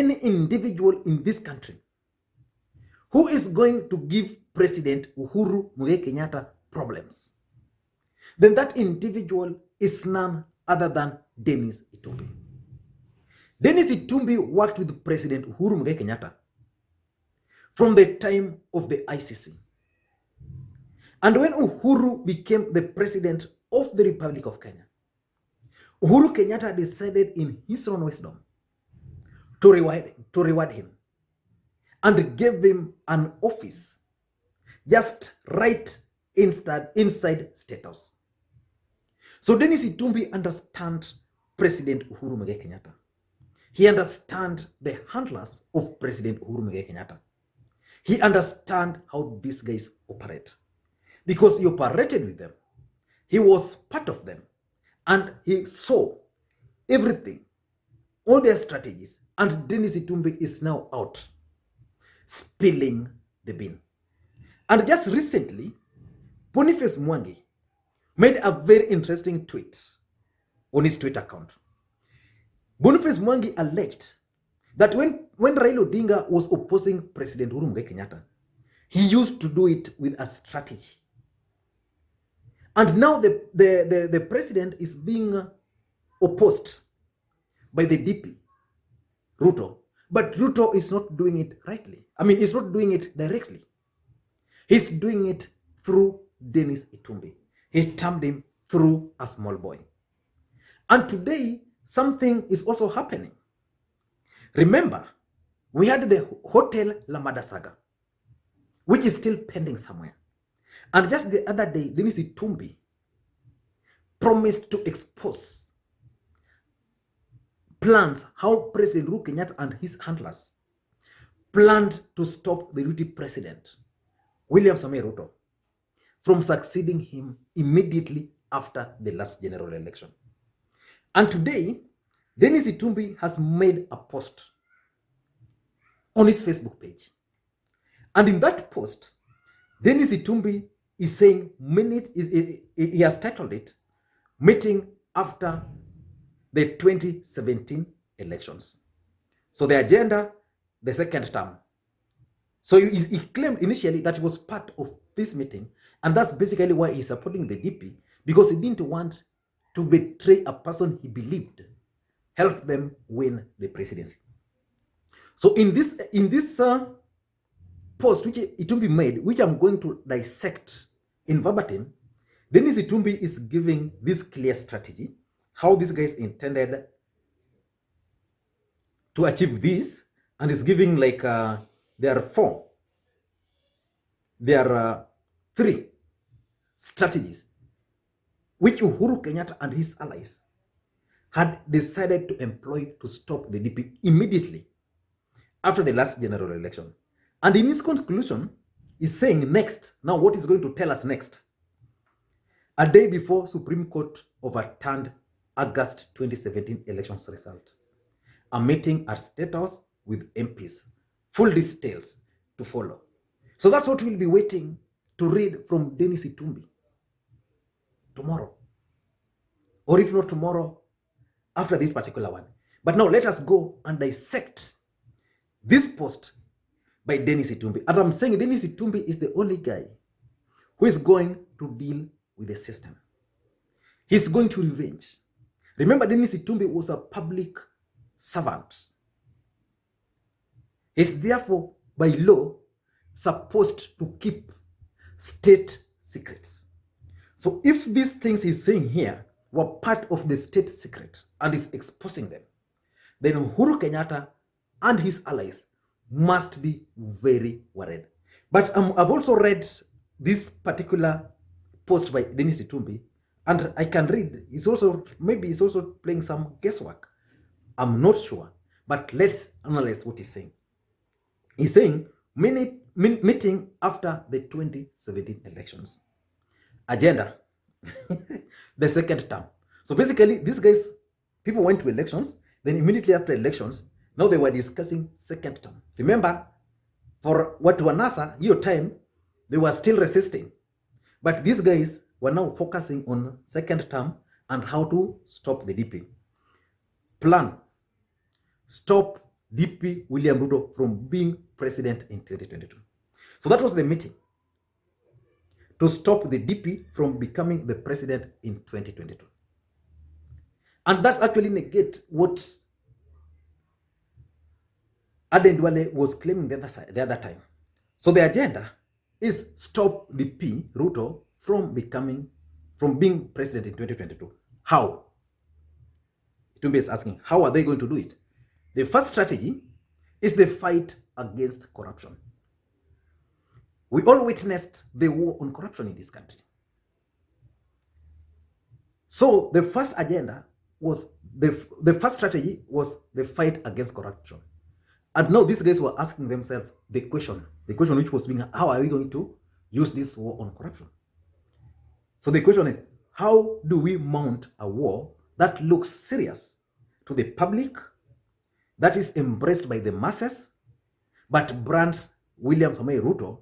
any individual in this country who is going to give President Uhuru Muigai Kenyatta problems, then that individual is none other than Dennis Itumbi. Dennis Itumbi worked with President Uhuru Muigai Kenyatta from the time of the ICC. And when Uhuru became the president of the Republic of Kenya, Uhuru Kenyatta decided in his own wisdom to reward him and gave him an office just right inside Statehouse. So Dennis Itumbi understands President Uhuru Muigai Kenyatta. He understands the handlers of President Uhuru Muigai Kenyatta. He understands how these guys operate because he operated with them. He was part of them and he saw everything, all their strategies, and Dennis Itumbi is now out spilling the bean. And just recently, Boniface Mwangi made a very interesting tweet on his Twitter account. Boniface Mwangi alleged that when Raila Odinga was opposing President Uhuru Muigai Kenyatta, he used to do it with a strategy. And now the president is being opposed by the DP, Ruto. But Ruto is not doing it rightly. I mean, he's not doing it directly. He's doing it through Dennis Itumbi. He termed him through a small boy. And today, something is also happening. Remember, we had the Hotel Lamada saga, which is still pending somewhere. And just the other day, Dennis Itumbi promised to expose plans how President Uhuru Kenyatta and his handlers planned to stop the deputy president, William Ruto, from succeeding him immediately after the last general election. And today, Dennis Itumbi has made a post on his Facebook page. And in that post, Dennis Itumbi is saying, he has titled it, Meeting After the 2017 elections. So the agenda, the second term. So he claimed initially that he was part of this meeting, and that's basically why he's supporting the DP, because he didn't want to betray a person he believed helped them win the presidency. So in this post which Itumbi made, which I'm going to dissect in verbatim, Dennis Itumbi is giving this clear strategy, how these guys intended to achieve this, and is giving like there are three strategies which Uhuru Kenyatta and his allies had decided to employ to stop the DP immediately after the last general election. And in his conclusion, he's saying next, now what is going to tell us next? A day before Supreme Court overturned August 2017 elections result, a meeting at Statehouse with MPs, full details to follow. So that's what we'll be waiting to read from Dennis Itumbi tomorrow, or if not tomorrow, after this particular one. But now let us go and dissect this post by Dennis Itumbi. And I'm saying Dennis Itumbi is the only guy who is going to deal with the system. He's going to revenge. Remember, Dennis Itumbi was a public servant. He's therefore, by law, supposed to keep state secrets. So if these things he's saying here were part of the state secret and is exposing them, then Uhuru Kenyatta and his allies must be very worried. But I've also read this particular post by Dennis Itumbi, and I can read. Maybe he's also playing some guesswork. I'm not sure, but let's analyze what he's saying. He's saying meeting after the 2017 elections. Agenda, the second term. So basically, these guys, people went to elections, then immediately after elections, now they were discussing second term. Remember, for what Wanasa, your time, they were still resisting. But these guys were now focusing on second term and how to stop the DP. Plan, stop DP William Ruto from being president in 2022. So that was the meeting to stop the DP from becoming the president in 2022. And that's actually negate what Aden Duale was claiming the other time. So the agenda is stop DP Ruto from being president in 2022. How? Itumbi is asking, how are they going to do it? The first strategy is the fight against corruption. We all witnessed the war on corruption in this country. So the first agenda was, the first strategy was the fight against corruption. And now these guys were asking themselves the question which was being, how are we going to use this war on corruption? So the question is, how do we mount a war that looks serious to the public, that is embraced by the masses, but brands William Ruto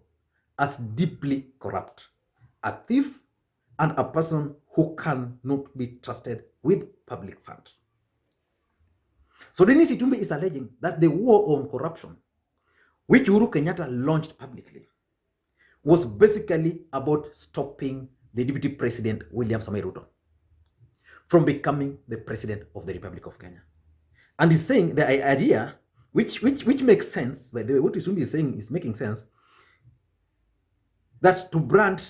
as deeply corrupt, a thief, and a person who cannot be trusted with public funds? So Dennis Itumbi is alleging that the war on corruption, which Uhuru Kenyatta launched publicly, was basically about stopping the Deputy President William Ruto from becoming the President of the Republic of Kenya. And he's saying the idea, which makes sense, by the way, what Itumbi is saying is making sense, that to brand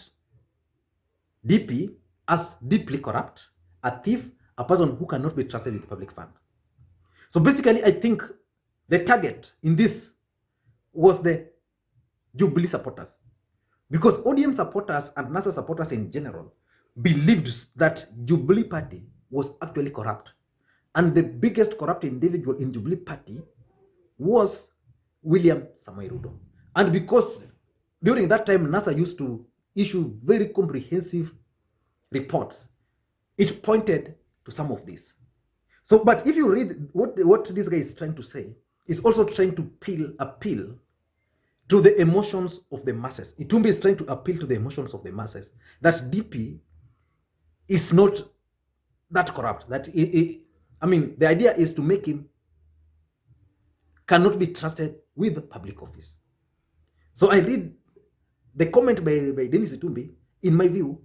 DP as deeply corrupt, a thief, a person who cannot be trusted with public fund. So basically, I think the target in this was the Jubilee supporters, because ODM supporters and NASA supporters in general believed that Jubilee party was actually corrupt. And the biggest corrupt individual in Jubilee party was William Ruto. And because during that time, NASA used to issue very comprehensive reports, it pointed to some of this. So, but if you read what this guy is trying to say, is also trying to appeal to the emotions of the masses. Itumbi is trying to appeal to the emotions of the masses that DP is not that corrupt. That I mean, the idea is to make him cannot be trusted with public office. So I read the comment by Dennis Itumbi, in my view,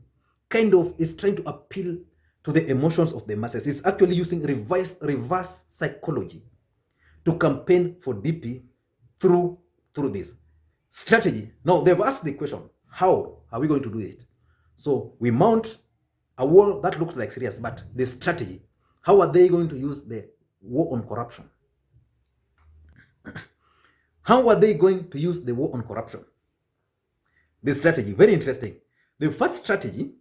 kind of is trying to appeal to the emotions of the masses. It's actually using reverse psychology to campaign for DP through this strategy. Now, they've asked the question, how are we going to do it? So we mount a war that looks like serious, but the strategy, how are they going to use the war on corruption? How are they going to use the war on corruption? The strategy, very interesting. The first strategy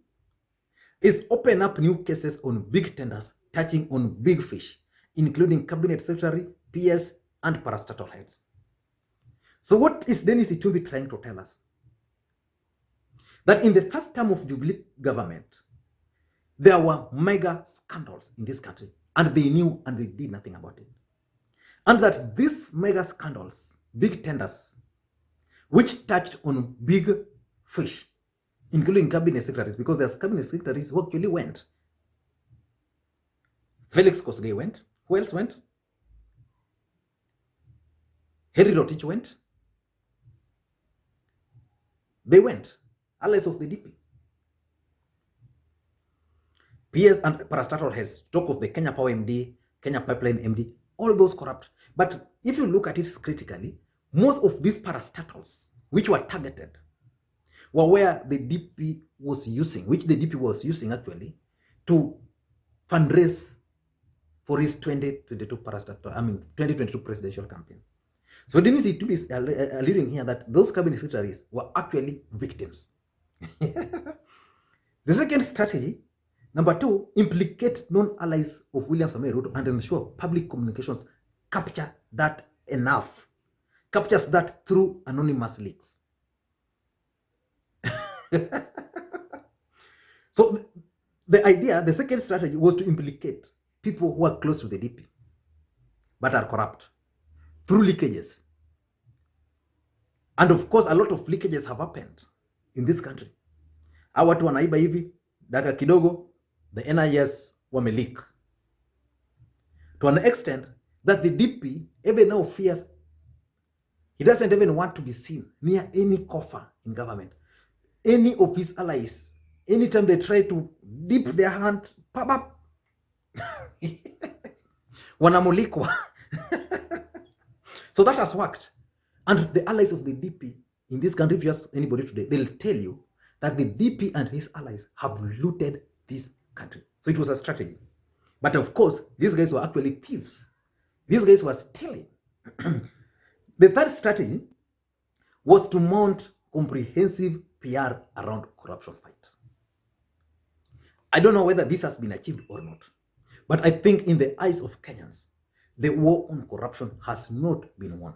is open up new cases on big tenders touching on big fish, including cabinet secretary, PS, and parastatal heads. So what is Dennis Itumbi trying to tell us? That in the first term of Jubilee government, there were mega scandals in this country, and they knew and they did nothing about it. And that these mega scandals, big tenders, which touched on big fish, including cabinet secretaries, because there's cabinet secretaries who actually went. Felix Kosgei went. Who else went? Henry Rotich went. They went. Allies of the DP. PS and parastatal heads, talk of the Kenya Power MD, Kenya Pipeline MD, all those corrupt. But if you look at it critically, most of these parastatals, which were targeted, were where the DP was using, which the DP was using actually to fundraise for his 2022 presidential campaign. So Dennis Itumbi is alluding here that those cabinet secretaries were actually victims. The second strategy, number two, implicate non-allies of William Ruto and ensure public communications captures that through anonymous leaks. So the idea, the second strategy was to implicate people who are close to the DP but are corrupt through leakages. And of course, a lot of leakages have happened in this country. Hawa watu wanaiba hivi, daga kidogo, the NIS wameleak. To an extent, that the DP even now fears. He doesn't even want to be seen near any coffer in government. Any of his allies, anytime they try to dip their hand, pop, wanamulikwa. So that has worked. And the allies of the DP in this country, if you ask anybody today, they'll tell you that the DP and his allies have looted this country. So it was a strategy. But of course, these guys were actually thieves. These guys were stealing. The third strategy was to mount comprehensive PR around corruption fight. I don't know whether this has been achieved or not, but I think in the eyes of Kenyans, the war on corruption has not been won.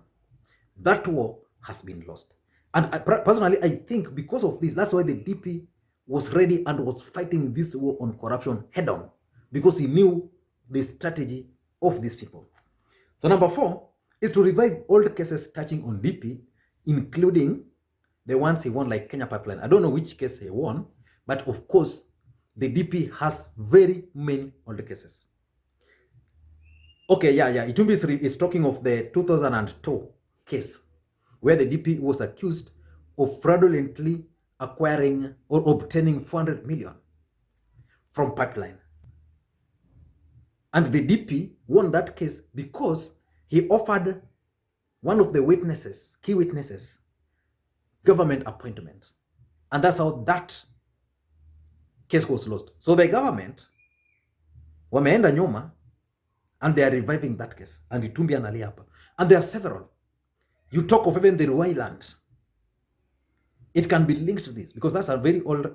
That war has been lost. And personally, I think because of this, that's why the DP was ready and was fighting this war on corruption head on, because he knew the strategy of these people. So number 4 is to revive old cases touching on DP, including the ones he won, like Kenya Pipeline. I don't know which case he won, but of course, the DP has very many old cases. Okay, Itumbi is talking of the 2002 case, where the DP was accused of fraudulently acquiring or obtaining 400 million from pipeline. And the DP won that case because he offered one of the witnesses, key witnesses, government appointment. And that's how that case was lost. So the government wameenda nyuma and they are reviving that case. And Itumbi analia hapa. And there are several. You talk of even the Ruai land. It can be linked to this because that's a very old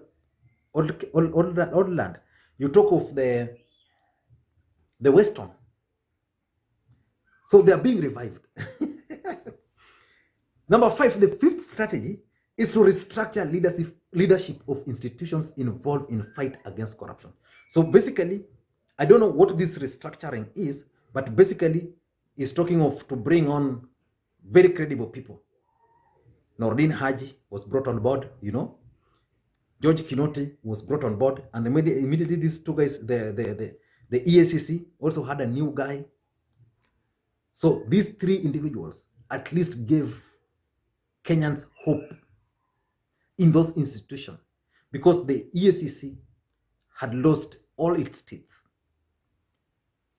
land. You talk of the Western. So they are being revived. Number 5, the fifth strategy is to restructure leadership of institutions involved in fight against corruption. So basically, I don't know what this restructuring is, but basically it's talking of to bring on very credible people. Nordin Haji was brought on board, you know. George Kinoti was brought on board, and immediately these two guys, the EACC also had a new guy. So these 3 individuals at least gave Kenyans hope in those institutions, because the EACC had lost all its teeth.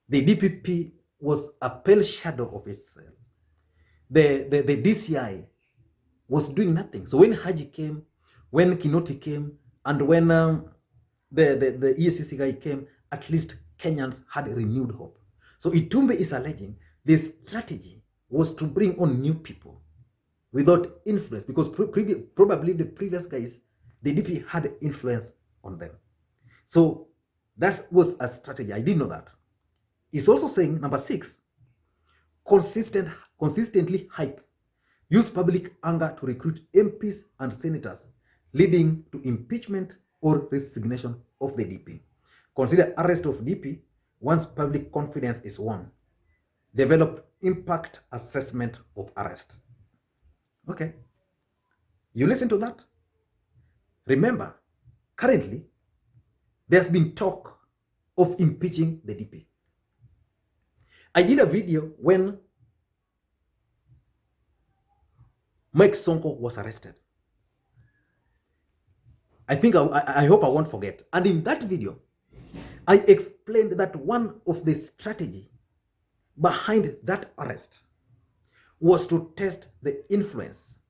The DPP was a pale shadow of itself. The DCI was doing nothing. So when Haji came, when Kinoti came, and when the EACC guy came, at least Kenyans had renewed hope. So Itumbi is alleging the strategy was to bring on new people without influence, because probably the previous guys, the DP had influence on them. So that was a strategy. I didn't know that. He's also saying, number 6, consistently hype, use public anger to recruit MPs and senators, leading to impeachment or resignation of the DP. Consider arrest of DP once public confidence is won. Develop impact assessment of arrest. Okay. You listen to that? Remember, currently, there's been talk of impeaching the DP. I did a video when Mike Sonko was arrested. I hope I won't forget. And in that video, I explained that one of the strategy behind that arrest was to test the influence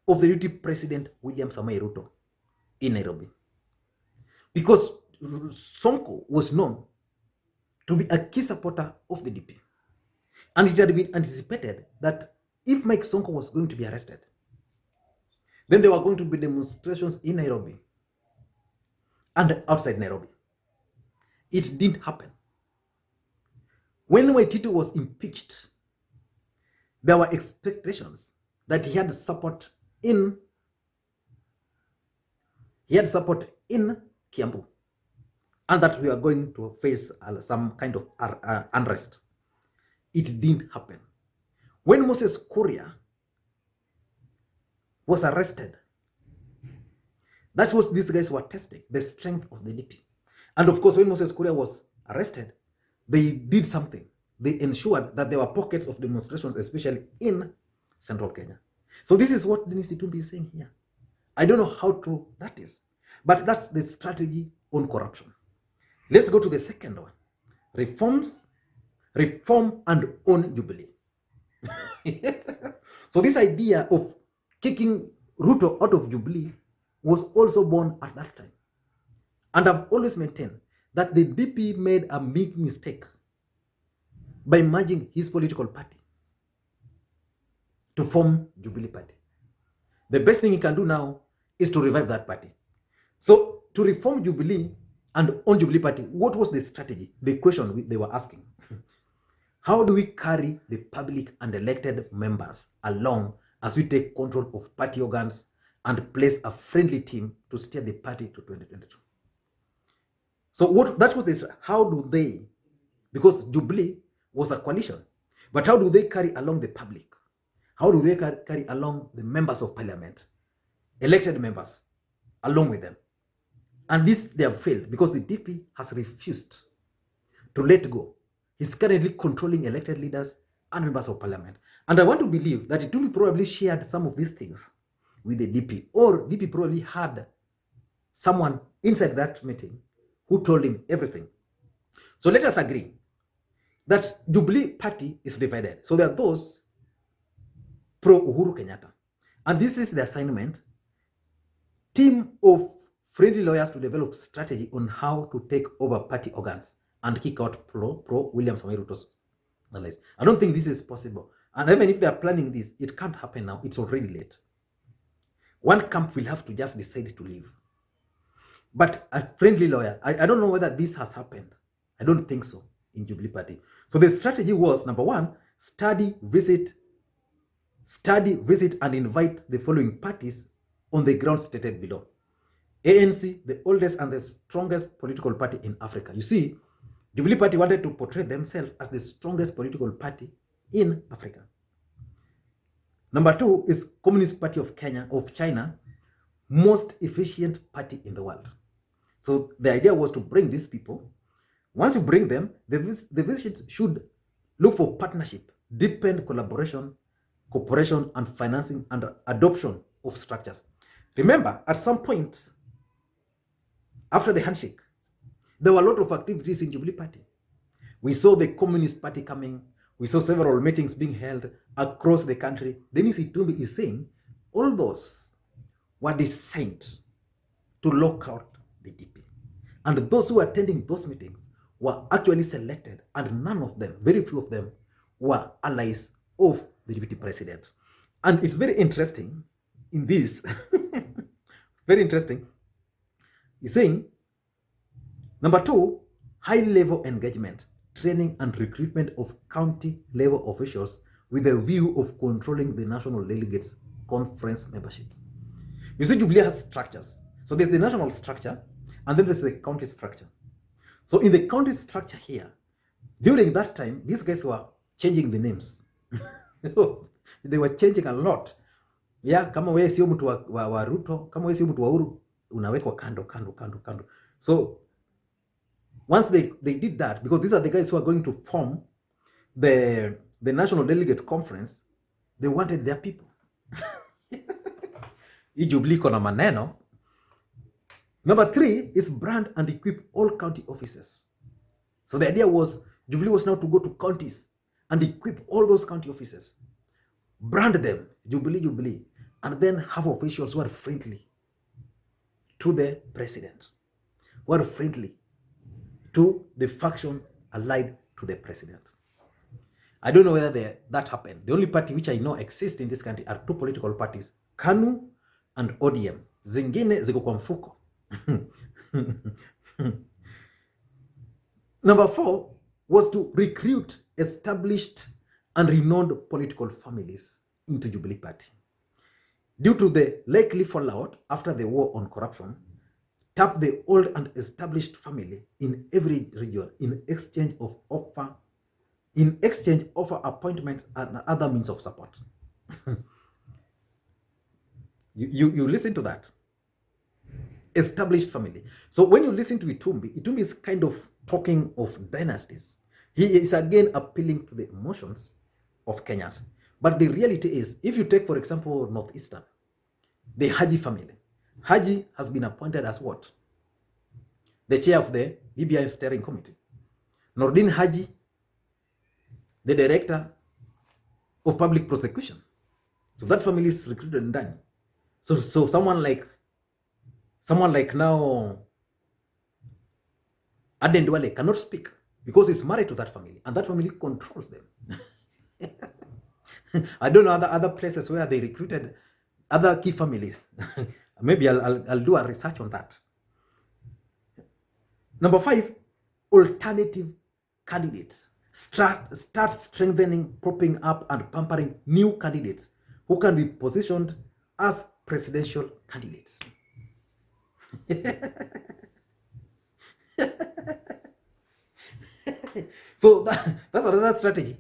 of the deputy president William Ruto in Nairobi. Because Sonko was known to be a key supporter of the DP. And it had been anticipated that if Mike Sonko was going to be arrested, then there were going to be demonstrations in Nairobi and outside Nairobi. It didn't happen. When Waititu was impeached, there were expectations that he had support in Kiambu, and that we are going to face some kind of unrest. It didn't happen. When Moses Kuria was arrested, that's what these guys were testing, the strength of the DP. And of course, when Moses Kuria was arrested, they did something. they ensured that there were pockets of demonstrations, especially in central Kenya. So this is what Dennis Itumbi is saying here. I don't know how true that is, but that's the strategy on corruption. Let's go to the second one. Reform and own Jubilee. So this idea of kicking Ruto out of Jubilee was also born at that time. And I've always maintained that the DP made a big mistake by merging his political party to form Jubilee Party. The best thing he can do now is to revive that party. So to reform Jubilee and own Jubilee Party, what was the strategy? The question they were asking. How do we carry the public and elected members along as we take control of party organs and place a friendly team to steer the party to 2022? So that was this. How do they, because Jubilee was a coalition, but how do they carry along the public? How do they carry along the members of parliament, elected members, along with them? And this they have failed because the DP has refused to let go. He's currently controlling elected leaders and members of parliament. And I want to believe that Itumbi probably shared some of these things with the DP, or DP probably had someone inside that meeting who told him everything. So let us agree that Jubilee Party is divided. So there are those pro Uhuru Kenyatta. And this is the assignment. Team of friendly lawyers to develop strategy on how to take over party organs and kick out pro William Ruto's allies. I don't think this is possible. And even if they are planning this, it can't happen now. It's already late. One camp will have to just decide to leave. But a friendly lawyer, I don't know whether this has happened. I don't think so in Jubilee Party. So the strategy was, number one, study, visit, and invite the following parties on the ground stated below. ANC, the oldest and the strongest political party in Africa. You see, Jubilee Party wanted to portray themselves as the strongest political party in Africa. Number two is Communist Party of China, most efficient party in the world. So the idea was to bring these people. Once you bring them, the visit should look for partnership, deepen collaboration, cooperation, and financing and adoption of structures. Remember, at some point, after the handshake, there were a lot of activities in Jubilee Party. We saw the Communist Party coming. We saw several meetings being held across the country. Dennis Itumbi is saying all those were designed to lock out the DP. And those who were attending those meetings were actually selected, and none of them, very few of them, were allies of the deputy president. And it's very interesting in this, very interesting. He's saying, number two, high-level engagement, training and recruitment of county-level officials with a view of controlling the national delegates conference membership. You see, Jubilee has structures. So there's the national structure, and then there's the county structure. So in the county structure here, during that time, these guys were changing the names. They were changing a lot. Yeah, kama wewe sio mtu wa Ruto, kama wewe sio mtu wa Uhuru, unawekwa kando. So once they did that, because these are the guys who are going to form the National Delegate Conference, they wanted their people. Jubilee kona maneno. Number three is brand and equip all county offices. So the idea was Jubilee was now to go to counties and equip all those county offices, brand them Jubilee, and then have officials who are friendly to the president, who are friendly to the faction allied to the president. I don't know whether that happened. The only party which I know exists in this country are two political parties, KANU and ODM. Zingine ziko kwa mfuko. Number four was to recruit established and renowned political families into Jubilee Party. Due to the likely fallout after the war on corruption, tap the old and established family in every region in exchange offer appointments and other means of support. you listen to that. Established family. So when you listen to Itumbi is kind of talking of dynasties. He is again appealing to the emotions of Kenyans. But the reality is, if you take, for example, Northeastern, the Haji family, Haji has been appointed as what? The chair of the BBI steering committee. Nordin Haji, the director of public prosecution. So that family is recruited in Dani. So someone like now Aden Duale cannot speak because he's married to that family, and that family controls them. I don't know other places where they recruited other key families. Maybe I'll do a research on that. Number 5, alternative candidates. Start strengthening, propping up, and pampering new candidates who can be positioned as presidential candidates. So that's another strategy.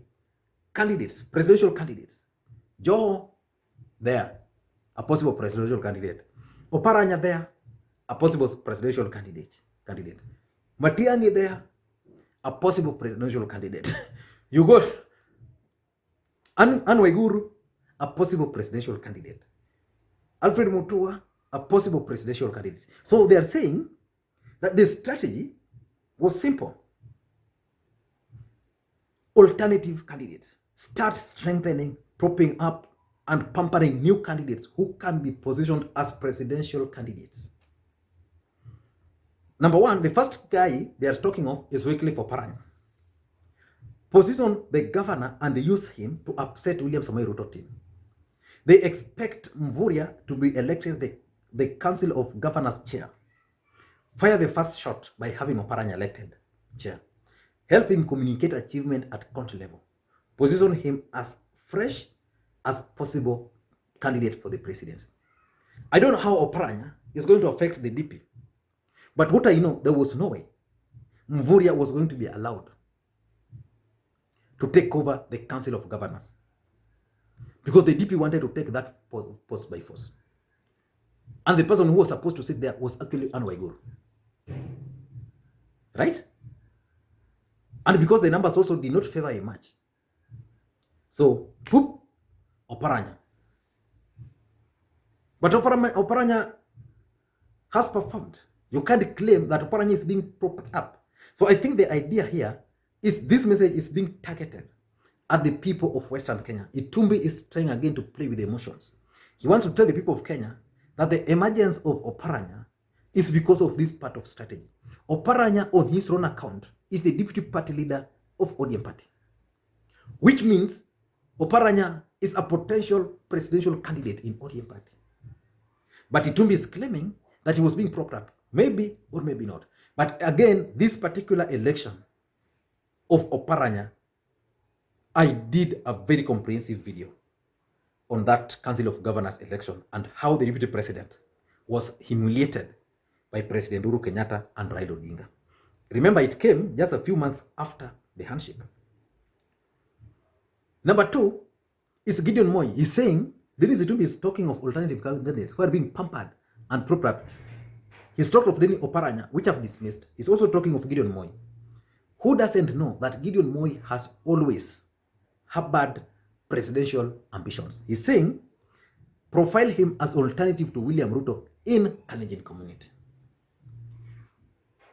Candidates, presidential candidates. Joho, there, a possible presidential candidate. Oparanya there, a possible presidential candidate. Matiang'i there, a possible presidential candidate. You got Anne Waiguru, a possible presidential candidate. Alfred Mutua, a possible presidential candidate. So they are saying that the strategy was simple. Alternative candidates. Start strengthening, propping up, and pampering new candidates who can be positioned as presidential candidates. Number 1, the first guy they are talking of is Wycliffe Oparanya. Position the governor and use him to upset William Ruto team. They expect Mvurya to be elected the Council of Governors chair. Fire the first shot by having Oparanya elected chair. Help him communicate achievement at country level. Position him as fresh as possible candidate for the presidency. I don't know how Oparanya is going to affect the DP. But what I know, there was no way Mvurya was going to be allowed to take over the Council of Governors, because the DP wanted to take that post by force. And the person who was supposed to sit there was actually Anne Waiguru. Right? And because the numbers also did not favor a match. So, whoop, Oparanya. But Oparanya has performed. You can't claim that Oparanya is being propped up. So I think the idea here is this message is being targeted at the people of Western Kenya. Itumbi is trying again to play with emotions. He wants to tell the people of Kenya that the emergence of Oparanya is because of this part of strategy. Oparanya, on his own account, is the deputy party leader of ODM party, which means Oparanya is a potential presidential candidate in ODM party. But Itumbi is claiming that he was being propped up. Maybe or maybe not. But again, this particular election of Oparanya, I did a very comprehensive video on that Council of Governors election and how the deputy president was humiliated by President Uhuru Kenyatta and Raila Odinga. Remember, it came just a few months after the handshake. Number 2 is Gideon Moi. He's saying, Dennis Itumbi is talking of alternative candidates who are being pampered and propped up. He's talked of Dennis Oparanya, which I've dismissed. He's also talking of Gideon Moi. Who doesn't know that Gideon Moi has always harbored presidential ambitions? He's saying, profile him as alternative to William Ruto in Kalenjin community.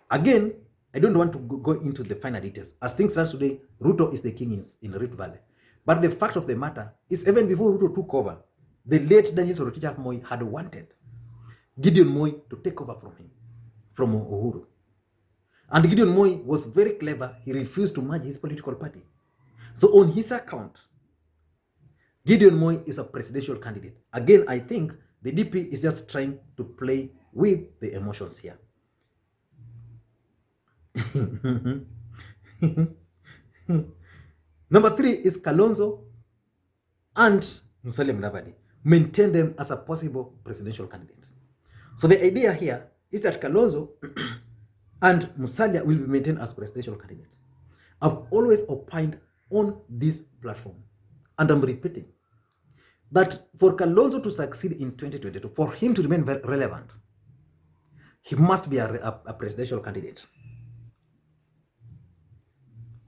Again, I don't want to go into the finer details. As things stand today, Ruto is the king in Rift Valley. But the fact of the matter is, even before Ruto took over, the late Daniel Toroitich Moi had wanted Gideon Moi to take over from him, from Uhuru. And Gideon Moi was very clever. He refused to merge his political party. So on his account, Gideon Moi is a presidential candidate. Again, I think the DP is just trying to play with the emotions here. Number 3 is Kalonzo and Musalia Mudavadi. Maintain them as a possible presidential candidates. So the idea here is that Kalonzo and Musalia will be maintained as presidential candidates. I've always opined on this platform, and I'm repeating, that for Kalonzo to succeed in 2022, for him to remain relevant, he must be a presidential candidate.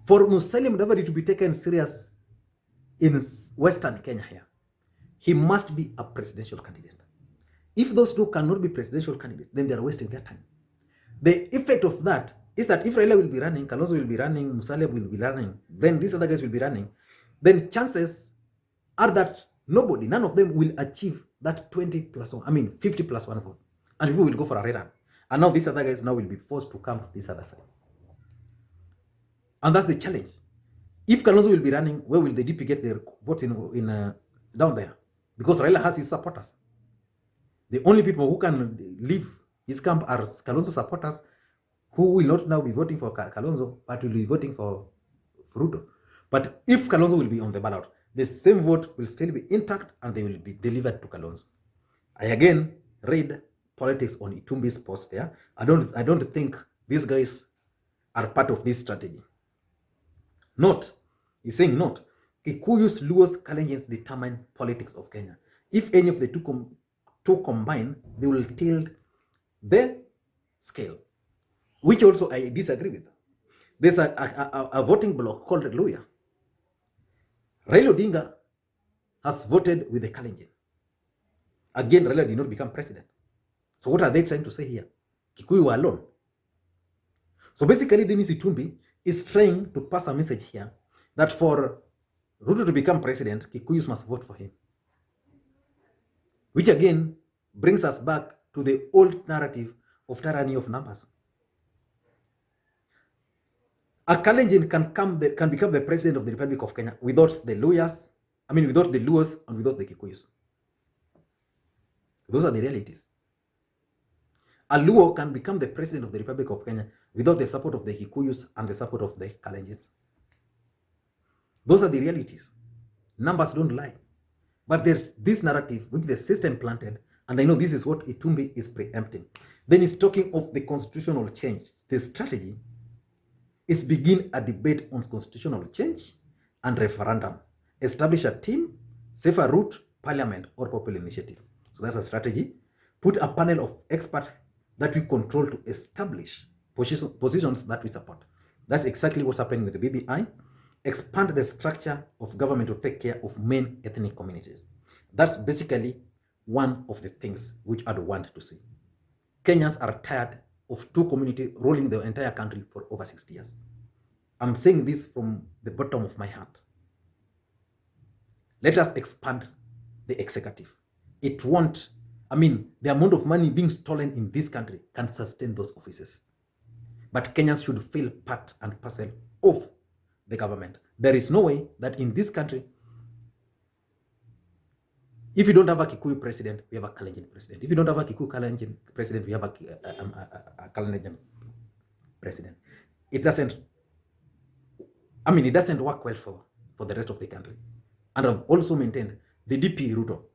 For Musalia Mudavadi to be taken serious in Western Kenya here, he must be a presidential candidate. If those two cannot be presidential candidates, then they are wasting their time. The effect of that is that if Raila will be running, Kalonzo will be running, Musalia will be running, then these other guys will be running, then chances are that none of them will achieve that 20 plus 1, 50 plus 1 vote. And people will go for a rerun. And now these other guys now will be forced to come to this other side. And that's the challenge. If Kalonzo will be running, where will the DP get their votes in down there? Because Raila has his supporters. The only people who can leave his camp are Kalonzo supporters, who will not now be voting for Kalonzo, but will be voting for Ruto. But if Kalonzo will be on the ballot, the same vote will still be intact and they will be delivered to Kalonzo. I again read politics on Itumbi's post there. I don't think these guys are part of this strategy. Note, he's saying note, Kikuyus, Luos, Kalenjins determine politics of Kenya. If any of the two combine, they will tilt the scale, which also I disagree with. There's a voting bloc called Luya. Raila Odinga has voted with the Kalenjin. Again, Raila did not become president. So what are they trying to say here? Kikuyu were alone. So basically, Dennis Itumbi is trying to pass a message here that for Ruto to become president, Kikuyus must vote for him. Which again brings us back to the old narrative of tyranny of numbers. A Kalenjin can become the president of the Republic of Kenya without the Luyas, without the Luos and without the Kikuyus. Those are the realities. A Luo can become the president of the Republic of Kenya without the support of the Kikuyus and the support of the Kalenjins. Those are the realities. Numbers don't lie. But there's this narrative which the system planted, and I know this is what Itumbi is preempting. Then he's talking of the constitutional change. The strategy is begin a debate on constitutional change and referendum. Establish a team, safer route, parliament, or popular initiative. So that's a strategy. Put a panel of experts that we control to establish positions that we support. That's exactly what's happening with the BBI. Expand the structure of government to take care of main ethnic communities. That's basically one of the things which I'd want to see. Kenyans are tired of two communities ruling the entire country for over 60 years. I'm saying this from the bottom of my heart. Let us expand the executive. It won't, the amount of money being stolen in this country can sustain those offices. But Kenyans should feel part and parcel of the government. There is no way that in this country, if you don't have a Kikuyu president, we have a Kalenjin president. If you don't have a Kikuyu Kalenjin president, we have a Kalenjin president. It doesn't work well for the rest of the country. And I've also maintained the DP Ruto.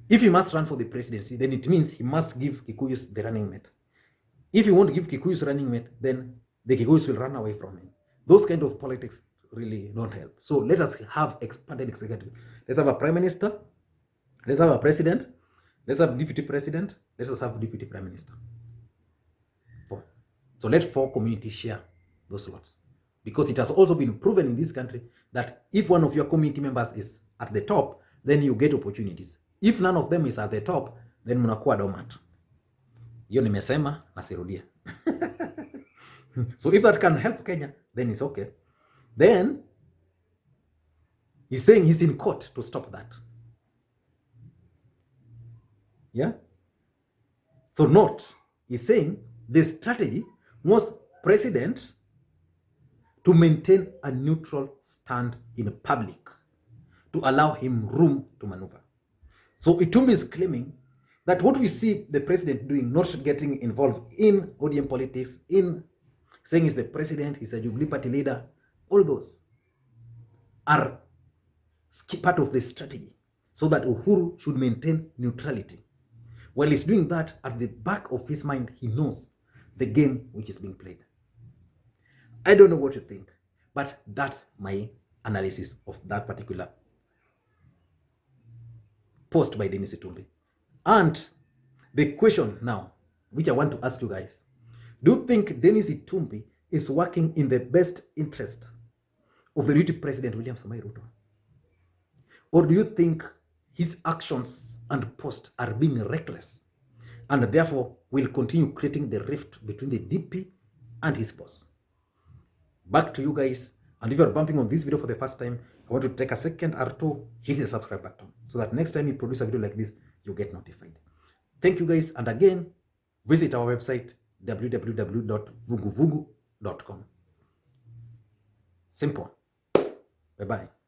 If he must run for the presidency, then it means he must give Kikuyus the running mate. If he won't give Kikuyus running mate, then the Kikuyus will run away from him. Those kind of politics really don't help. So let us have expanded executive. Let's have a prime minister. Let's have a president. Let's have deputy president. Let us have deputy prime minister. 4. So let 4 communities share those slots. Because it has also been proven in this country that if one of your community members is at the top, then you get opportunities. If none of them is at the top, then mnakuwa dormant. Hiyo nimesema na sirudia. So if that can help Kenya, then it's okay. Then he's saying he's in court to stop that. Yeah? So note, he's saying the strategy was president to maintain a neutral stand in public to allow him room to maneuver. So Itumbi is claiming that what we see the president doing, not getting involved in ODM politics, in saying he's the president, he's a Jubilee party leader, all those are part of the strategy so that Uhuru should maintain neutrality. While he's doing that, at the back of his mind, he knows the game which is being played. I don't know what you think, but that's my analysis of that particular post by Dennis Itumbi. And the question now, which I want to ask you guys, do you think Dennis Itumbi is working in the best interest of the deputy president, William Ruto? Or do you think his actions and posts are being reckless and therefore will continue creating the rift between the DP and his boss? Back to you guys. And if you're bumping on this video for the first time, I want you to take a second or two, hit the subscribe button so that next time you produce a video like this, you get notified. Thank you guys. And again, visit our website, www.vuguvugu.com. Simple. Bye-bye.